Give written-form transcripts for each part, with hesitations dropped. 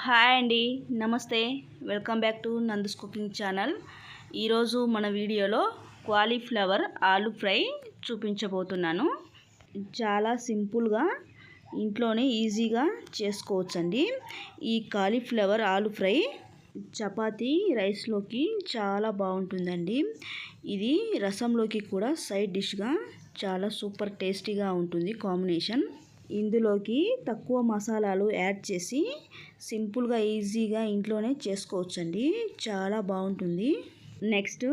Hi అండి, నమస్తే. Welcome back to Nandu's cooking channel. ఈరోజు మన వీడియోలో కాలీఫ్లవర్ ఆలు ఫ్రై చూపించబోతున్నాను. చాలా సింపుల్గా ఇంట్లోనే ఈజీగా చేసుకోవచ్చండి. ఈ కాలీఫ్లవర్ ఆలు ఫ్రై చపాతీ రైస్లోకి చాలా బాగుంటుందండి. ఇది రసంలోకి కూడా సైడ్ డిష్గా చాలా సూపర్ టేస్టీగా ఉంటుంది కాంబినేషన్. ఇందులోకి తక్కువ మసాలాలు యాడ్ చేసి సింపుల్గా ఈజీగా ఇంట్లోనే చేసుకోవచ్చండి. చాలా బాగుంటుంది. నెక్స్ట్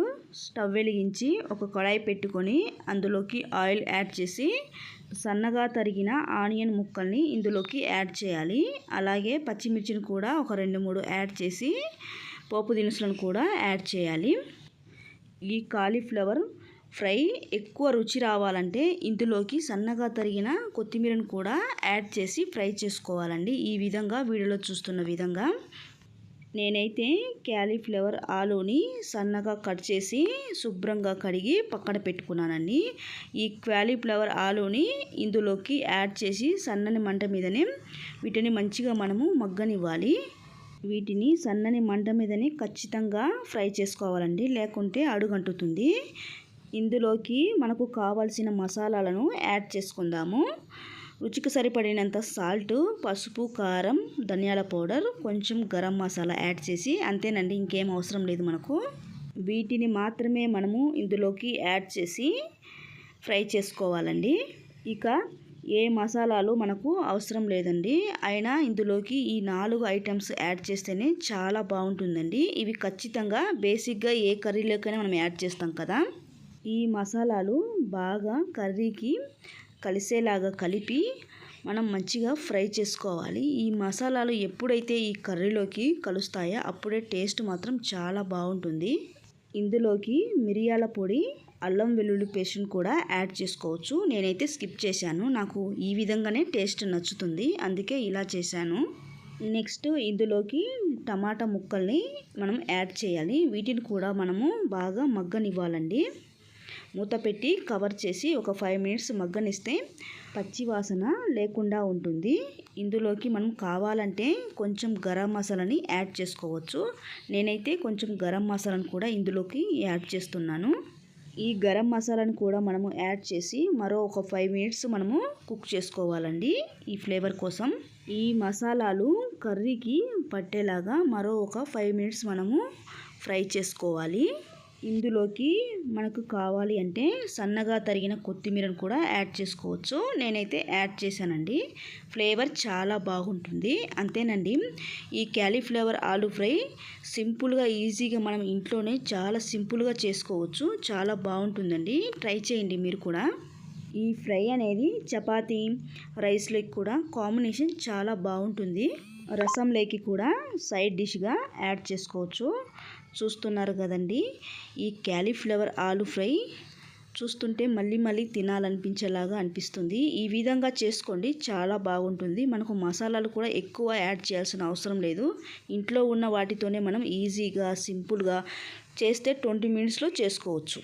స్టవ్ వెలిగించి ఒక కడాయి పెట్టుకొని అందులోకి ఆయిల్ యాడ్ చేసి సన్నగా తరిగిన ఆనియన్ ముక్కల్ని ఇందులోకి యాడ్ చేయాలి. అలాగే పచ్చిమిర్చిని కూడా ఒక 2-3 యాడ్ చేసి పోపు దినుసులను కూడా యాడ్ చేయాలి. ఈ కాలీఫ్లవర్ ఫ్రై ఎక్కువ రుచి రావాలంటే ఇందులోకి సన్నగా తరిగిన కొత్తిమీరను కూడా యాడ్ చేసి ఫ్రై చేసుకోవాలండి. ఈ విధంగా వీడియోలో చూస్తున్న విధంగా. నేనైతే కాలీఫ్లవర్ ఆలూని సన్నగా కట్ చేసి శుభ్రంగా కడిగి పక్కన పెట్టుకున్నానండి. ఈ కాలీఫ్లవర్ ఆలూని ఇందులోకి యాడ్ చేసి సన్నని మంట మీదనే వీటిని మంచిగా మనము మగ్గనివ్వాలి. వీటిని సన్నని మంట మీదనే ఖచ్చితంగా ఫ్రై చేసుకోవాలండి, లేకుంటే అడుగంటుతుంది. ఇందులోకి మనకు కావాల్సిన మసాలాలను యాడ్ చేసుకుందాము. రుచికి సరిపడినంత సాల్ట్, పసుపు, కారం, ధనియాల పౌడర్, కొంచెం గరం మసాలా యాడ్ చేసి అంతేనండి, ఇంకేం అవసరం లేదు మనకు. వీటిని మాత్రమే మనము ఇందులోకి యాడ్ చేసి ఫ్రై చేసుకోవాలండి. ఇక ఏ మసాలాలు మనకు అవసరం లేదండి. అయినా ఇందులోకి ఈ 4 ఐటమ్స్ యాడ్ చేస్తేనే చాలా బాగుంటుందండి. ఇవి ఖచ్చితంగా బేసిక్గా ఏ కర్రీలోకైనా మనం యాడ్ చేస్తాం కదా. ఈ మసాలాలు బాగా కర్రీకి కలిసేలాగా కలిపి మనం మంచిగా ఫ్రై చేసుకోవాలి. ఈ మసాలాలు ఎప్పుడైతే ఈ కర్రీలోకి కలుస్తాయో అప్పుడే టేస్ట్ మాత్రం చాలా బాగుంటుంది. ఇందులోకి మిరియాల పొడి, అల్లం వెల్లుల్లి పేస్ట్ని కూడా యాడ్ చేసుకోవచ్చు. నేనైతే స్కిప్ చేశాను. నాకు ఈ విధంగానే టేస్ట్ నచ్చుతుంది, అందుకే ఇలా చేశాను. నెక్స్ట్ ఇందులోకి టమాటా ముక్కల్ని మనం యాడ్ చేయాలి. వీటిని కూడా మనము బాగా మగ్గనివ్వాలండి. మూత పెట్టి కవర్ చేసి ఒక 5 మినిట్స్ మగ్గనిస్తే పచ్చి వాసన లేకుండా ఉంటుంది. ఇందులోకి మనం కావాలంటే కొంచెం గరం మసాలాని యాడ్ చేసుకోవచ్చు. నేనైతే కొంచెం గరం మసాలాను కూడా ఇందులోకి యాడ్ చేస్తున్నాను. ఈ గరం మసాలాను కూడా మనము యాడ్ చేసి మరో ఒక 5 మినిట్స్ మనము కుక్ చేసుకోవాలండి. ఈ ఫ్లేవర్ కోసం ఈ మసాలాలు కర్రీకి పట్టేలాగా మరో ఒక 5 మినిట్స్ మనము ఫ్రై చేసుకోవాలి. ఇందులోకి మనకు కావాలి అంటే సన్నగా తరిగిన కొత్తిమీరను కూడా యాడ్ చేసుకోవచ్చు. నేనైతే యాడ్ చేశానండి. ఫ్లేవర్ చాలా బాగుంటుంది. అంతేనండి, ఈ కాలీఫ్లవర్ ఆలు ఫ్రై సింపుల్గా ఈజీగా మనం ఇంట్లోనే చాలా సింపుల్గా చేసుకోవచ్చు. చాలా బాగుంటుందండి. ట్రై చేయండి మీరు కూడా. ఈ ఫ్రై అనేది చపాతీ రైస్లోకి కూడా కాంబినేషన్ చాలా బాగుంటుంది. రసంలోకి కూడా సైడ్ డిష్గా యాడ్ చేసుకోవచ్చు. చూస్తున్నారు కదండి, ఈ కాలీఫ్లవర్ ఆలు ఫ్రై చూస్తుంటే మళ్ళీ మళ్ళీ తినాలనిపించేలాగా అనిపిస్తుంది. ఈ విధంగా చేసుకోండి, చాలా బాగుంటుంది. మనకు మసాలాలు కూడా ఎక్కువ యాడ్ చేయాల్సిన అవసరం లేదు. ఇంట్లో ఉన్న వాటితోనే మనం ఈజీగా సింపుల్గా చేస్తే 20 మినిట్స్లో చేసుకోవచ్చు.